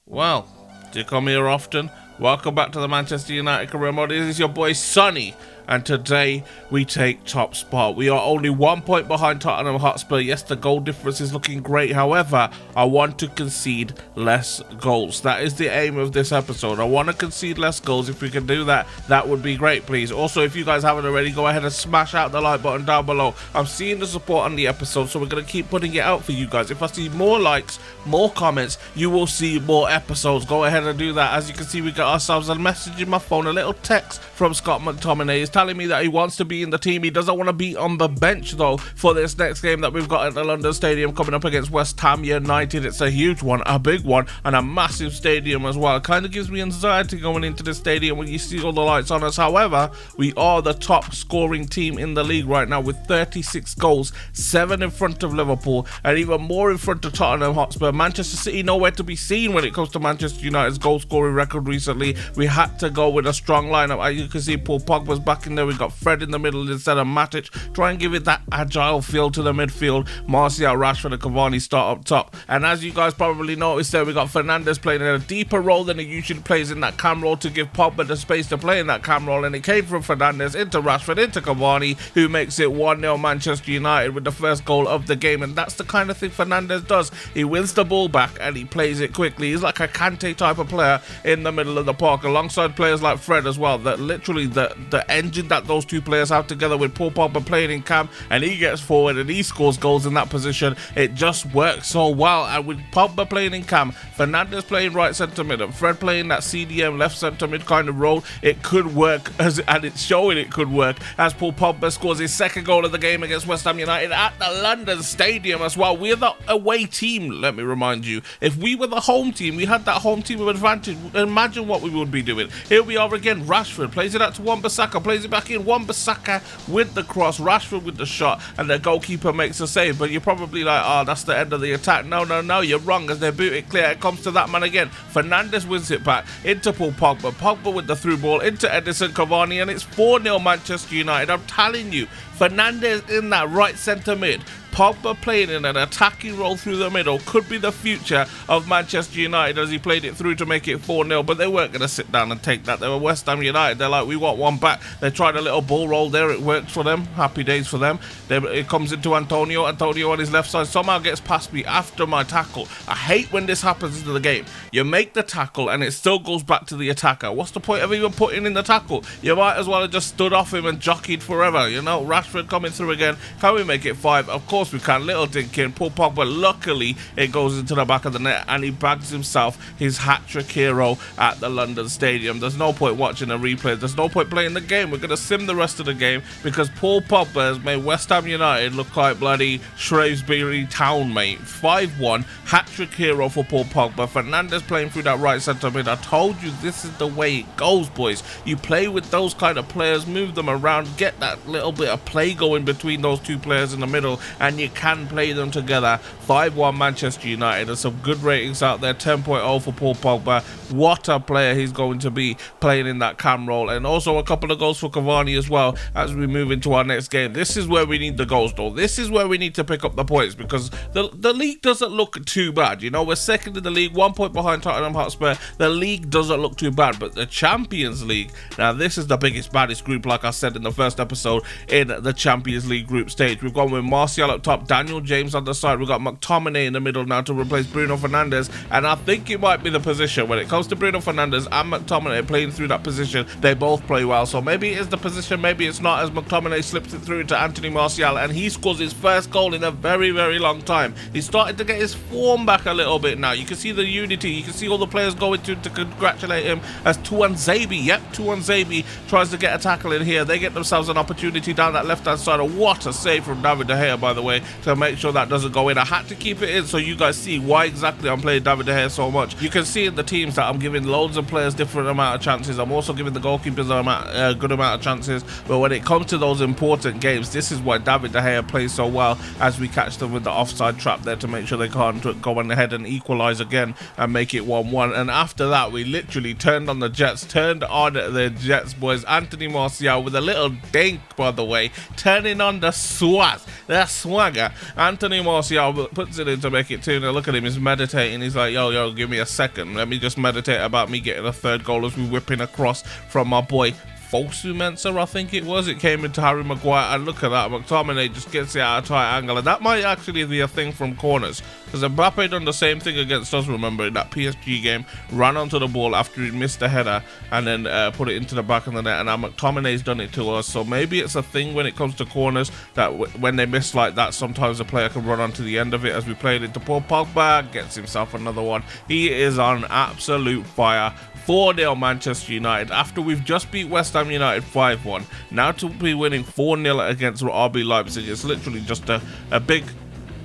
Well, do you come here often? Welcome back to the Manchester United Career Mode. This is your boy Sonny, and today we take top spot. We are only 1 point behind Tottenham Hotspur. Yes, the goal difference is looking great. However, I want to concede less goals. That is the aim of this episode. I want to concede less goals. If we can do that, that would be great, please. Also, if you guys haven't already, go ahead and smash out the like button down below. I'm seeing the support on the episode, so we're going to keep putting it out for you guys. If I see more likes, more comments, you will see more episodes. Go ahead and do that. As you can see, we got ourselves a message in my phone, a little text from Scott McTominay. He's telling me that he wants to be in the team. He doesn't want to be on the bench though for this next game that we've got at the London Stadium coming up against West Ham United. It's a huge one, a big one, and a massive stadium as well. It kind of gives me anxiety going into the stadium when you see all the lights on us. However, we are the top scoring team in the league right now with 36 goals, 7 in front of Liverpool and even more in front of Tottenham Hotspur. Manchester City nowhere to be seen when it comes to Manchester United's goal scoring record recently. We had to go with a strong lineup. As you can see, Paul Pogba's back in there. We got Fred in the middle instead of Matic. Try and give it that agile feel to the midfield. Martial, Rashford and Cavani start up top. And as you guys probably noticed there, we got Fernandes playing in a deeper role than he usually plays in that cam role to give Pogba the space to play in that cam role. And it came from Fernandes into Rashford, into Cavani, who makes it 1-0 Manchester United with the first goal of the game. And that's the kind of thing Fernandes does. He wins the ball back and he plays it quickly. He's like a Kante type of player in the middle of the park, alongside players like Fred as well. That literally the engine that those two players have together, with Paul Pogba playing in cam and he gets forward and he scores goals in that position, it just works so well. And with Pogba playing in cam, Fernandes playing right centre mid and Fred playing that CDM left centre mid kind of role, it could work, and it's showing it could work, as Paul Pogba scores his second goal of the game against West Ham United at the London Stadium as well. We're the away team, let me remind you. If we were the home team, we had that home team advantage, imagine what we would be doing. Here we are again. Rashford plays it out to Wan-Bissaka, plays it back in. Wan-Bissaka with the cross, Rashford with the shot, and the goalkeeper makes a save. But you're probably like, oh, that's the end of the attack. No, you're wrong, as they boot it clear. It comes to that man again. Fernandes wins it back into Paul Pogba. Pogba with the through ball into Edison Cavani, and it's 4-0 Manchester United. I'm telling you, Fernandes in that right centre mid, Pogba playing in an attacking role through the middle, could be the future of Manchester United, as he played it through to make it 4-0. But they weren't going to sit down and take that. They were West Ham United. They're like, we want one back. They tried a little ball roll there. It works for them. Happy days for them. It comes into Antonio. Antonio on his left side somehow gets past me after my tackle. I hate when this happens into the game. You make the tackle and it still goes back to the attacker. What's the point of even putting in the tackle? You might as well have just stood off him and jockeyed forever. You know, Rashford coming through again. Can we make it 5? Of course we can. Little dink in. Paul Pogba, luckily it goes into the back of the net and he bags himself his hat-trick hero at the London Stadium. There's no point watching a replay. There's no point playing the game. We're going to sim the rest of the game, because Paul Pogba has made West Ham United look like bloody Shrewsbury Town, mate. 5-1, hat-trick hero for Paul Pogba. Fernandes playing through that right centre mid. I told you this is the way it goes, boys. You play with those kind of players, move them around, get that little bit of play going between those two players in the middle, and you can play them together. 5-1 Manchester United. There's some good ratings out there. 10.0 for Paul Pogba. What a player he's going to be playing in that cam role. And also a couple of goals for Cavani as well as we move into our next game. This is where we need the goals though. This is where we need to pick up the points, because the league doesn't look too bad. You know, we're second in the league, 1 point behind Tottenham Hotspur. The league doesn't look too bad, but the Champions League, now this is the biggest, baddest group, like I said in the first episode, in the Champions League group stage. We've gone with Martial up top, Daniel James on the side. We've got McTominay in the middle now to replace Bruno Fernandes, and I think it might be the position when it comes to Bruno Fernandes and McTominay playing through that position. They both play well, so maybe it is the position, maybe it's not, as McTominay slips it through to Anthony Martial and he scores his first goal in a very, very long time. He's starting to get his form back a little bit now. You can see the unity, you can see all the players going to congratulate him, as Tuanzebe tries to get a tackle in here. They get themselves an opportunity down that left hand side. What a save from David De Gea, by the way, to make sure that doesn't go in. I had to keep it in so you guys see why exactly I'm playing David De Gea so much. You can see in the teams that I'm giving loads of players different amount of chances. I'm also giving the goalkeepers a good amount of chances, but when it comes to those important games, this is why David De Gea plays so well, as we catch them with the offside trap there to make sure they can't go on ahead and equalise again and make it 1-1. And after that, we literally turned on the Jets, boys. Anthony Martial with a little dink, by the way, turning on the swat swagger. Anthony Martial puts it in to make it 2-0. Look at him, he's meditating. He's like, yo, give me a second. Let me just meditate about me getting a third goal as we whipping across from my boy Fosu Mensah, I think it was. It came into Harry Maguire, and look at that, McTominay just gets it at a tight angle, and that might actually be a thing from corners, because Mbappe done the same thing against us, remember, in that PSG game, ran onto the ball after he missed a header, and then put it into the back of the net, and now McTominay's done it to us. So maybe it's a thing when it comes to corners, that when they miss like that, sometimes the player can run onto the end of it, as we played into Paul Pogba, gets himself another one. He is on absolute fire. 4-0 Manchester United after we've just beat West Ham United 5-1. Now to be winning 4-0 against RB Leipzig, it's literally just a big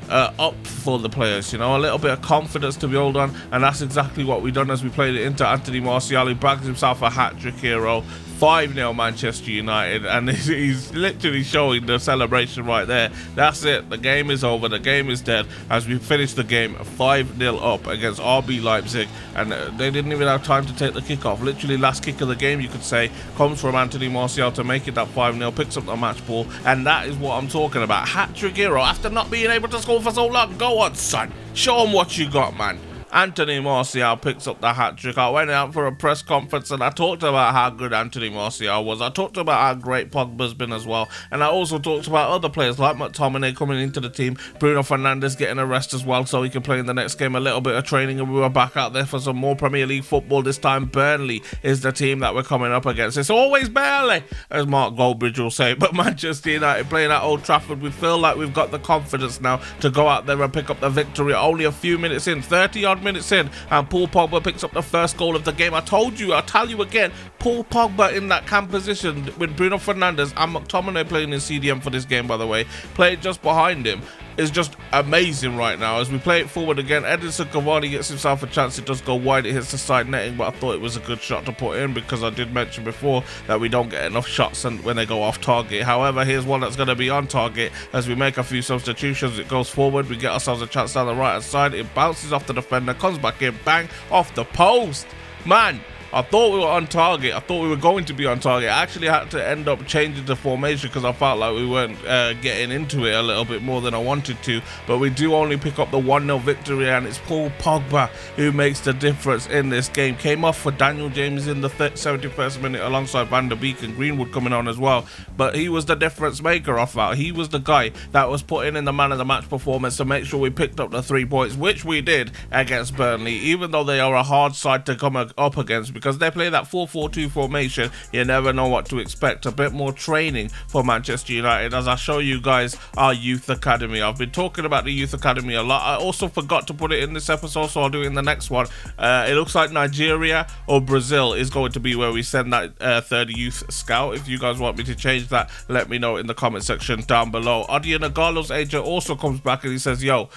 up for the players, you know, a little bit of confidence to build on, and that's exactly what we done as we played it into Anthony Martial. He bags himself a hat-trick hero. 5-0 Manchester United, and he's literally showing the celebration right there. That's it, the game is over, the game is dead, as we finish the game 5-0 up against RB Leipzig, and they didn't even have time to take the kickoff. Literally last kick of the game, you could say, comes from Anthony Martial to make it that 5-0, picks up the match ball, and that is what I'm talking about. Hat-trick hero after not being able to score for so long. Go on, son, show them what you got, man. Anthony Martial picks up the hat-trick. I went out for a press conference and I talked about how good Anthony Martial was. I talked about how great Pogba's been as well. And I also talked about other players like McTominay coming into the team, Bruno Fernandes getting a rest as well so he can play in the next game, a little bit of training, and we were back out there for some more Premier League football. This time Burnley is the team that we're coming up against. It's always Burnley, as Mark Goldbridge will say, but Manchester United playing at Old Trafford, we feel like we've got the confidence now to go out there and pick up the victory. Only a few minutes in, 30-odd minutes in, and Paul Pogba picks up the first goal of the game. I told you, I'll tell you again, Paul Pogba in that cam position with Bruno Fernandes and McTominay playing in CDM for this game, by the way, playing just behind him, is just amazing right now. As we play it forward again, Edinson Cavani gets himself a chance. It does go wide, it hits the side netting, but I thought it was a good shot to put in, because I did mention before that we don't get enough shots when they go off target. However, here's one that's going to be on target. As we make a few substitutions, it goes forward, we get ourselves a chance down the right hand side, it bounces off the defender, comes back in, bang, off the post. Man, I thought we were on target. I thought we were going to be on target. I actually had to end up changing the formation because I felt like we weren't getting into it a little bit more than I wanted to. But we do only pick up the 1-0 victory, and it's Paul Pogba who makes the difference in this game. Came off for Daniel James in the 71st minute alongside Van der Beek and Greenwood coming on as well. But he was the difference maker off that. He was the guy that was putting in the man of the match performance to make sure we picked up the 3 points, which we did against Burnley, even though they are a hard side to come up against, because they play that 4-4-2 formation. You never know what to expect. A bit more training for Manchester United as I show you guys our youth academy. I've been talking about the youth academy a lot. I also forgot to put it in this episode, so I'll do it in the next one. It looks like Nigeria or Brazil is going to be where we send that third youth scout. If you guys want me to change that, let me know in the comment section down below. Odion Igalo's agent also comes back and he says, yo,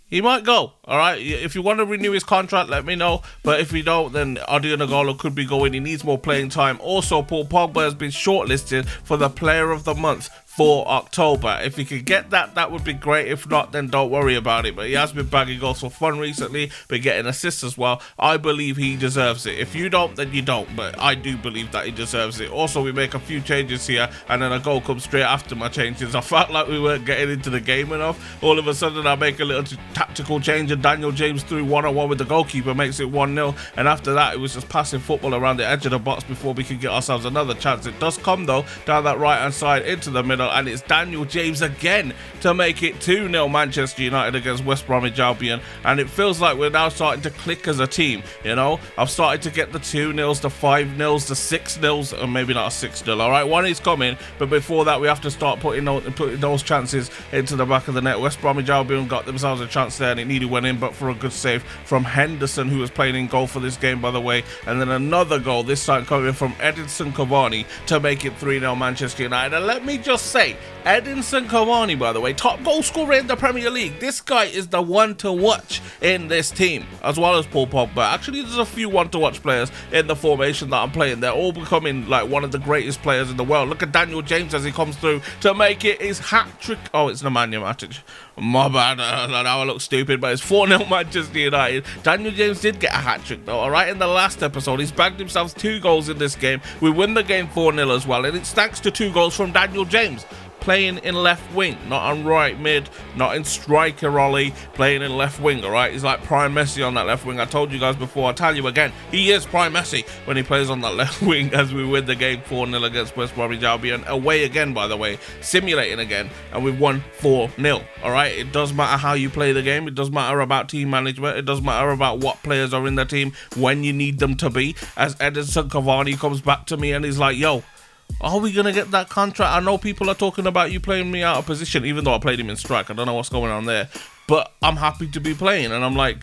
he might go, all right? If you want to renew his contract, let me know. But if you don't, then Odion Igalo could be going. He needs more playing time. Also, Paul Pogba has been shortlisted for the Player of the Month for October. If he could get that, that would be great. If not, then don't worry about it. But he has been bagging goals for fun recently, been getting assists as well. I believe he deserves it. If you don't, then you don't. But I do believe that he deserves it. Also, we make a few changes here, and then a goal comes straight after my changes. I felt like we weren't getting into the game enough. All of a sudden, I make a little tactical change, and Daniel James threw 1-on-1 with the goalkeeper, makes it 1-0. And after that, it was just passing football around the edge of the box before we could get ourselves another chance. It does come, though, down that right-hand side into the middle, and it's Daniel James again to make it 2-0 Manchester United against West Bromwich Albion. And it feels like we're now starting to click as a team, you know. I've started to get the 2-0s, the 5-0s, the 6-0s, or maybe not a 6-0, all right? One is coming, but before that, we have to start putting those chances into the back of the net. West Bromwich Albion got themselves a chance there, and it nearly went in, but for a good save from Henderson, who was playing in goal for this game, by the way. And then another goal, this time coming from Edinson Cavani to make it 3-0 Manchester United. And let me just say, Edinson Cavani, by the way, top goal scorer in the Premier League. This guy is the one to watch in this team, as well as Paul Pogba. Actually, there's a few one-to-watch players in the formation that I'm playing. They're all becoming like one of the greatest players in the world. Look at Daniel James as he comes through to make it his hat-trick. Oh, it's Nemanja Matic. My bad, now I look stupid, but it's 4-0 Manchester United. Daniel James did get a hat-trick, though, all right? In the last episode, he's bagged himself 2 goals in this game. We win the game 4-0 as well, and it's thanks to 2 goals from Daniel James. playing in left wing, not on right mid, not in striker Ollie, playing in left wing, all right? He's like prime Messi on that left wing. I told you guys before, I'll tell you again, he is prime Messi when he plays on that left wing as we win the game 4-0 against West Bromwich Albion. Away again, by the way, simulating again, and we've won 4-0, all right? It does matter how you play the game. It does matter about team management. It does matter about what players are in the team when you need them to be. As Edinson Cavani comes back to me and he's like, yo, are we going to get that contract? I know people are talking about you playing me out of position, even though I played him in strike. I don't know what's going on there, but I'm happy to be playing. And I'm like,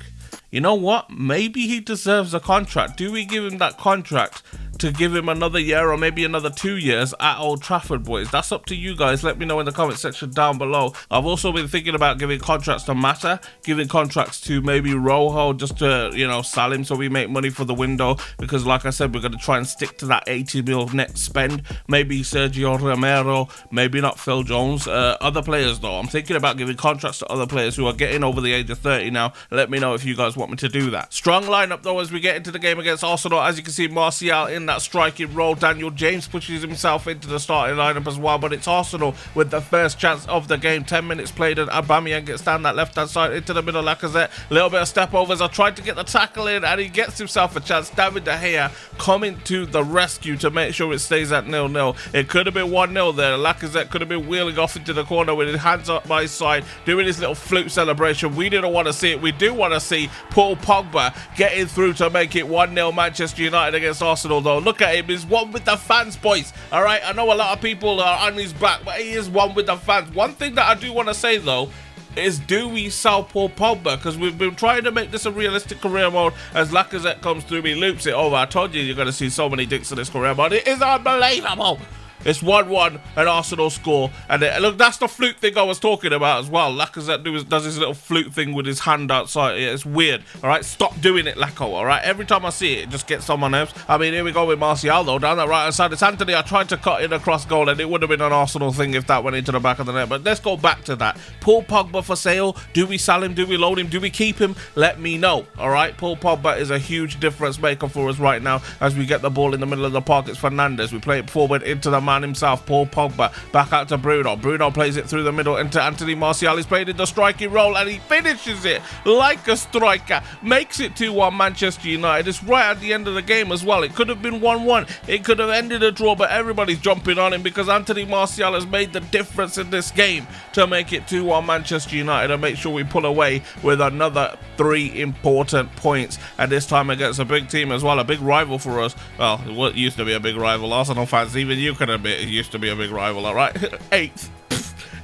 you know what? Maybe he deserves a contract. Do we give him that contract to give him another year or maybe another 2 years at Old Trafford, boys? That's up to you guys. Let me know in the comment section down below. I've also been thinking about giving contracts to Mata, giving contracts to maybe Rojo, just to, you know, sell him so we make money for the window, because like I said, we're going to try and stick to that 80 mil net spend. Maybe Sergio Romero, maybe not Phil Jones. Other players though, I'm thinking about giving contracts to other players who are getting over the age of 30 now. Let me know if you guys want me to do that. Strong lineup though as we get into the game against Arsenal. As you can see, Martial in that striking role. Daniel James pushes himself into the starting lineup as well, but it's Arsenal with the first chance of the game. 10 minutes played and Aubameyang gets down that left hand side into the middle. Lacazette, little bit of step overs. I tried to get the tackle in and he gets himself a chance. David De Gea coming to the rescue to make sure it stays at 0-0. It could have been 1-0 there. Lacazette could have been wheeling off into the corner with his hands up by his side, doing his little flute celebration. We didn't want to see it. We do want to see Paul Pogba getting through to make it 1-0 Manchester United against Arsenal though. Look at him, he's one with the fans, boys. All right, I know a lot of people are on his back, but he is one with the fans. One thing that I do want to say though is, do we sell Paul Pogba? Because we've been trying to make this a realistic career mode. As Lacazette comes through, he loops it over. I told you you're going to see so many dicks in this career mode. It is unbelievable. It's 1-1 and Arsenal score. And look, that's the flute thing I was talking about as well. Lacazette does his little flute thing with his hand outside. It's weird. All right, stop doing it, Laco. All right, every time I see it, it just gets on my nerves. I mean, here we go with Martial though, down that right hand side. It's Anthony. I tried to cut in across goal and it would have been an Arsenal thing if that went into the back of the net. But let's go back to that. Paul Pogba for sale. Do we sell him? Do we load him? Do we keep him? Let me know. All right, Paul Pogba is a huge difference maker for us right now as we get the ball in the middle of the park. It's Fernandes. We play it forward into the man himself, Paul Pogba, back out to Bruno. Bruno plays it through the middle into Anthony Martial. He's played in the striking role and he finishes it like a striker. Makes it 2-1 Manchester United. It's right at the end of the game as well. It could have been 1-1. It could have ended a draw, but everybody's jumping on him because Anthony Martial has made the difference in this game to make it 2-1 Manchester United and make sure we pull away with another 3 important points, and this time against a big team as well, a big rival for us. Well, what used to be a big rival. Arsenal fans, even you can admit it used to be a big rival, all right? 8th.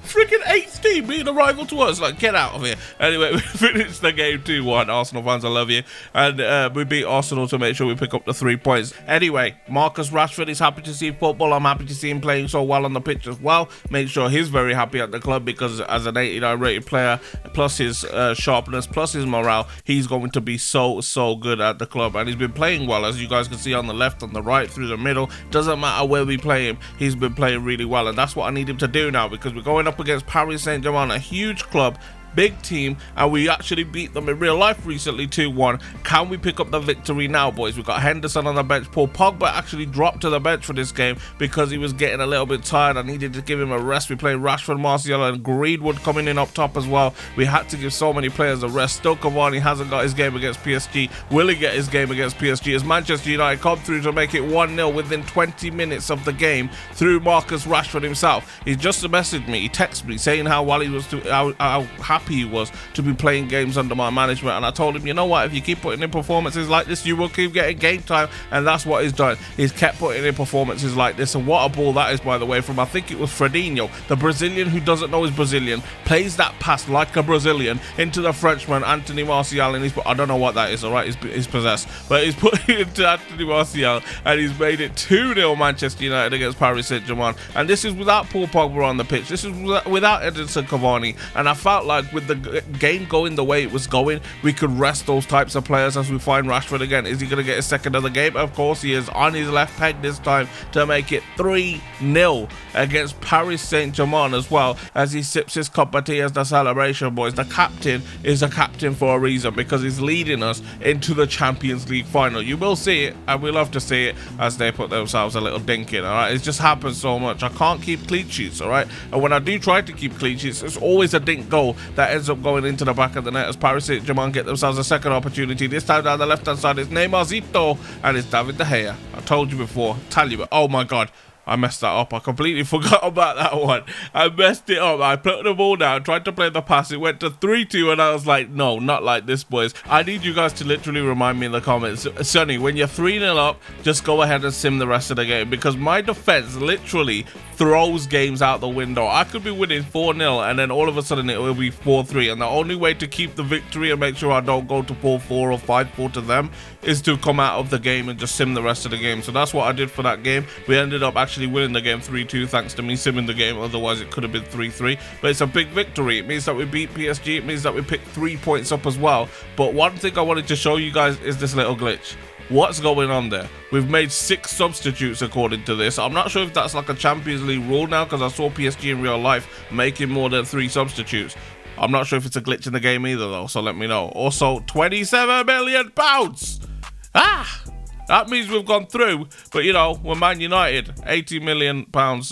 Freaking 8th team being a rival to us. Like, get out of here. Anyway, we finished the game 2-1. Arsenal fans, I love you. And we beat Arsenal to make sure we pick up the 3 points. Anyway, Marcus Rashford is happy to see football. I'm happy to see him playing so well on the pitch as well. Make sure he's very happy at the club because as an 89 rated player, plus his sharpness, plus his morale, he's going to be so good at the club. And he's been playing well, as you guys can see on the left, on the right, through the middle. Doesn't matter where we play him, he's been playing really well. And that's what I need him to do now, because we're going up against Paris Saint-Germain, a huge club, big team, and we actually beat them in real life recently 2-1. Can we pick up the victory now, boys? We've got Henderson on the bench. Paul Pogba actually dropped to the bench for this game because he was getting a little bit tired. I needed to give him a rest. We played Rashford, Martial and Greenwood coming in up top as well. We had to give so many players a rest. Still Cavani hasn't got his game against PSG. Will he get his game against PSG as Manchester United come through to make it 1-0 within 20 minutes of the game through Marcus Rashford himself? He just messaged me, he texted me saying how well he was, how happy he was to be playing games under my management, and I told him, you know what, if you keep putting in performances like this, you will keep getting game time, and that's what he's done. He's kept putting in performances like this, and what a ball that is, by the way, from, I think it was Fredinho, the Brazilian who doesn't know he's Brazilian, plays that pass like a Brazilian into the Frenchman, Anthony Martial, and I don't know what that is, alright, he's possessed, but he's put it into Anthony Martial, and he's made it 2-0 Manchester United against Paris Saint-Germain, and this is without Paul Pogba on the pitch, this is without Edinson Cavani, and I felt like with the game going the way it was going, we could rest those types of players as we find Rashford again. Is he going to get his second of the game? Of course he is, on his left peg this time to make it 3-0 against Paris Saint-Germain as well, as he sips his cup of tea as the celebration, boys. The captain is a captain for a reason, because he's leading us into the Champions League final. You will see it, and we love to see it, as they put themselves a little dink in, alright? It just happens so much. I can't keep clean sheets, alright? And when I do try to keep clean sheets, it's always a dink goal that ends up going into the back of the net, as Paris Saint-Germain get themselves a second opportunity. This time down the left-hand side is Neymarzito, and it's David De Gea. I told you before, tell you, but oh my god, I messed that up. I completely forgot about that one. I messed it up. I put the ball down, tried to play the pass. It went to 3-2, and I was like, no, not like this, boys. I need you guys to literally remind me in the comments. Sonny, when you're 3-0 up, just go ahead and sim the rest of the game, because my defense literally throws games out the window. I could be winning 4-0, and then all of a sudden it will be 4-3, and the only way to keep the victory and make sure I don't go to 4-4 or 5-4 to them is to come out of the game and just sim the rest of the game. So that's what I did for that game. We ended up actually winning the game 3-2 thanks to me simming the game. Otherwise it could have been 3-3, but it's a big victory. It means that we beat PSG. It means that we picked 3 points up as well. But one thing I wanted to show you guys is this little glitch. What's going on there? We've made 6 substitutes according to this. I'm not sure if that's like a Champions League rule now, because I saw PSG in real life making more than 3 substitutes. I'm not sure if it's a glitch in the game either though, so let me know. Also, £27 million! That means we've gone through, but you know, we're Man United, £80 million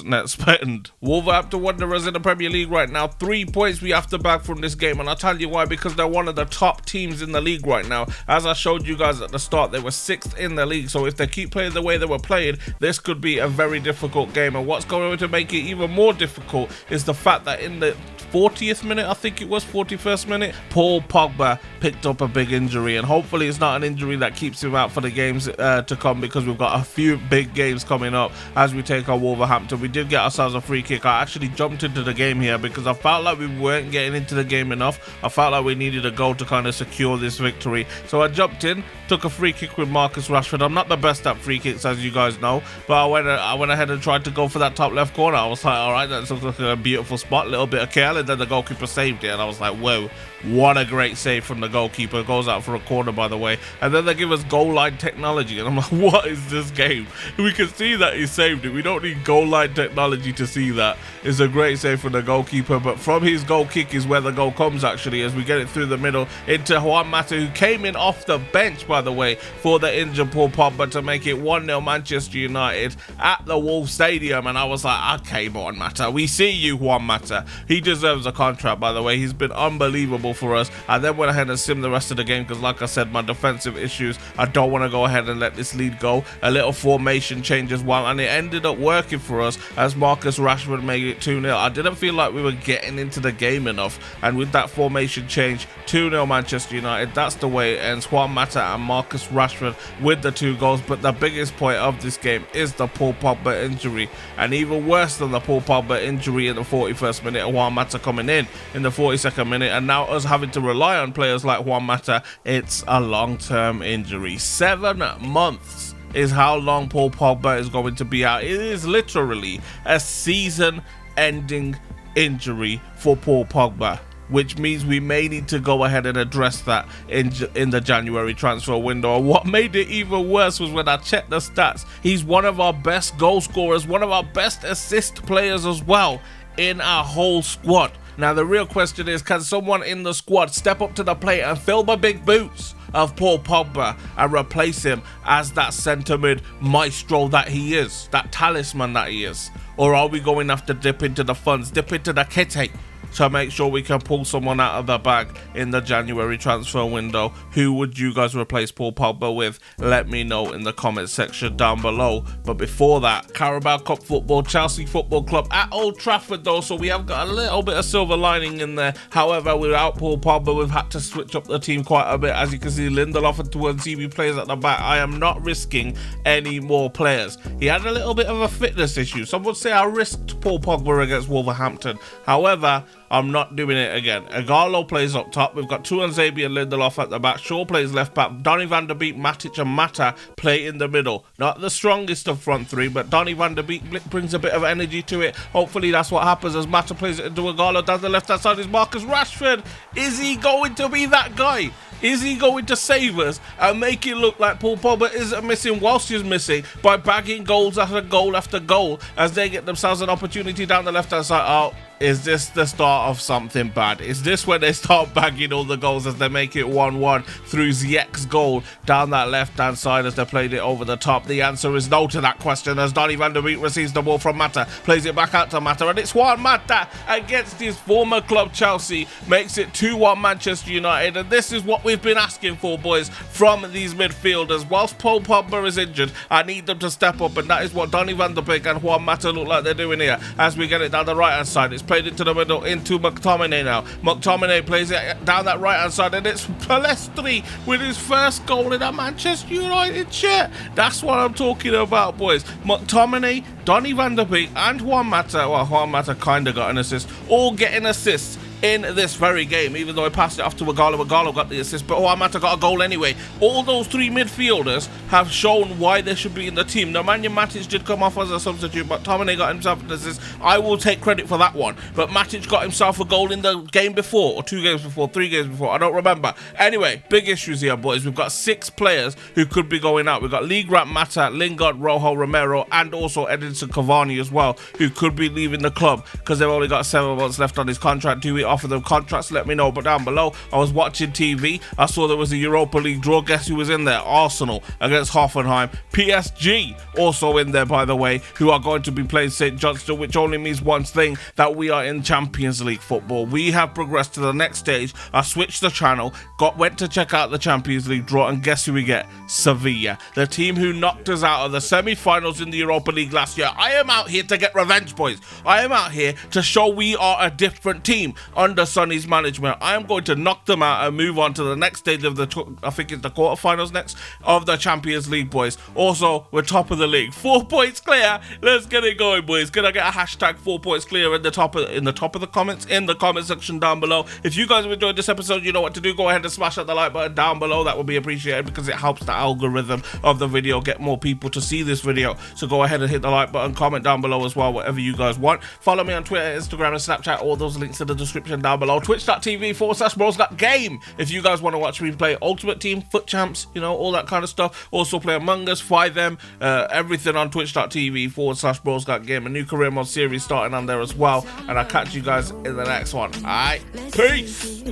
net spend. Wolverhampton Wanderers in the Premier League right now, 3 points we have to bag from this game, and I'll tell you why, because they're one of the top teams in the league right now. As I showed you guys at the start, they were 6th in the league, so if they keep playing the way they were playing, this could be a very difficult game. And what's going to make it even more difficult is the fact that in the 40th minute, I think it was 41st minute, Paul Pogba picked up a big injury, and hopefully it's not an injury that keeps him out for the games to come, because we've got a few big games coming up as we take on Wolverhampton. We did get ourselves a free kick. I actually jumped into the game here because I felt like we weren't getting into the game enough. I felt like we needed a goal to kind of secure this victory, so I jumped in, took a free kick with Marcus Rashford. I'm not the best at free kicks, as you guys know, but I went ahead and tried to go for that top left corner. I was like, all right, that looks like a beautiful spot, a little bit of care, and then the goalkeeper saved it, and I was like, whoa, what a great save from the goalkeeper. Goes out for a corner, by the way, and then they give us goal line technology, and I'm like, what is this game? We can see that he saved it. We don't need goal line technology to see that. It's a great save from the goalkeeper, but from his goal kick is where the goal comes, actually, as we get it through the middle into Juan Mata, who came in off the bench, by the way, for the injured Paul Pogba to make it 1-0 Manchester United at the Wolves Stadium. And I was like, okay, Juan Mata, we see you, Juan Mata. He deserves a contract, by the way. He's been unbelievable for us. I then went ahead and simmed the rest of the game because, like I said, my defensive issues, I don't want to go ahead and let this lead go. A little formation change as well, and it ended up working for us as Marcus Rashford made it 2-0. I didn't feel like we were getting into the game enough, and with that formation change, 2-0 Manchester United. That's the way it ends. Juan Mata and Marcus Rashford with the 2 goals, but the biggest point of this game is the Paul Pogba injury, and even worse than the Paul Pogba injury in the 41st minute, Juan Mata coming in the 42nd minute, and now us having to rely on players like Juan Mata. It's a long-term injury. 7 months is how long Paul Pogba is going to be out. It is literally a season-ending injury for Paul Pogba, which means we may need to go ahead and address that in the January transfer window. And what made it even worse was when I checked the stats, he's one of our best goal scorers, one of our best assist players as well in our whole squad. Now the real question is, can someone in the squad step up to the plate and fill the big boots of Paul Pogba and replace him as that centre mid maestro that he is, that talisman that he is? Or are we going to have to dip into the funds, dip into the kitty, to make sure we can pull someone out of the bag in the January transfer window? Who would you guys replace Paul Pogba with? Let me know in the comments section down below. But before that, Carabao Cup football, Chelsea Football Club at Old Trafford though, so we have got a little bit of silver lining in there. However, without Paul Pogba, we've had to switch up the team quite a bit. As you can see, Lindelof and Tuanzebe players at the back. I am not risking any more players. He had a little bit of a fitness issue. Some would say I risked Paul Pogba against Wolverhampton. However, I'm not doing it again. Igalo plays up top. We've got Tuanzebe and Lindelof at the back. Shaw plays left back. Donny van der Beek, Matic and Mata play in the middle. Not the strongest of front three, but Donny van der Beek brings a bit of energy to it. Hopefully that's what happens as Mata plays it into Igalo. Down the left-hand side is Marcus Rashford. Is he going to be that guy? Is he going to save us and make it look like Paul Pogba isn't missing whilst he's missing by bagging goals after goal after goal as they get themselves an opportunity down the left-hand side? Oh, is this the start of something bad? Is this when they start bagging all the goals as they make it 1-1 through Ziyech's goal down that left-hand side as they played it over the top? The answer is no to that question as Donny van der Beek receives the ball from Mata, plays it back out to Mata, and it's Juan Mata against his former club Chelsea, makes it 2-1 Manchester United, and this is what we've been asking for, boys, from these midfielders. Whilst Paul Pogba is injured, I need them to step up, and that is what Donny van der Beek and Juan Mata look like they're doing here as we get it down the right-hand side. It's played into the middle into McTominay now. McTominay plays it down that right-hand side, and it's Palestri with his first goal in a Manchester United shirt. That's what I'm talking about, boys. McTominay, Donny van der Beek, and Juan Mata. Well, Juan Mata kind of got an assist. All getting assists in this very game, even though I passed it off to Igalo. Igalo got the assist, but Juan Mata got a goal anyway. All those three midfielders have shown why they should be in the team. Nemanja Matic did come off as a substitute, but Tomine got himself an assist. I will take credit for that one. But Matic got himself a goal in the game before, or 2 games before, 3 games before. I don't remember. Anyway, big issues here, boys. We've got 6 players who could be going out. We've got Ligrant, Mata, Lingard, Rojo, Romero, and also Edinson Cavani as well, who could be leaving the club because they've only got 7 months left on his contract. Do we offer them contracts? Let me know. But down below, I was watching TV. I saw there was a Europa League draw. Guess who was in there? Arsenal against Hoffenheim. PSG also in there, by the way, who are going to be playing St. Johnstone, which only means one thing, that we are in Champions League football. We have progressed to the next stage. I switched the channel, went to check out the Champions League draw, and guess who we get? Sevilla, the team who knocked us out of the semi-finals in the Europa League last year. I am out here to get revenge, boys. I am out here to show we are a different team under Sonny's management. I am going to knock them out and move on to the next stage of the, I think it's the quarterfinals next, of the Champions League, boys. Also, we're top of the league. 4 points clear. Let's get it going, boys. Can I get a hashtag 4 points clear in the top of the comments, in the comment section down below? If you guys have enjoyed this episode, you know what to do. Go ahead and smash that the like button down below. That would be appreciated because it helps the algorithm of the video get more people to see this video. So go ahead and hit the like button, comment down below as well, whatever you guys want. Follow me on Twitter, Instagram, and Snapchat. All those links in the description down below. Twitch.tv/BrosGotGame if you guys want to watch me play Ultimate Team, Foot Champs, you know, all that kind of stuff. Also play Among Us, 5M, everything on Twitch.tv/BrosGotGame. A new career mode series starting on there as well. And I'll catch you guys in the next one. Alright, peace.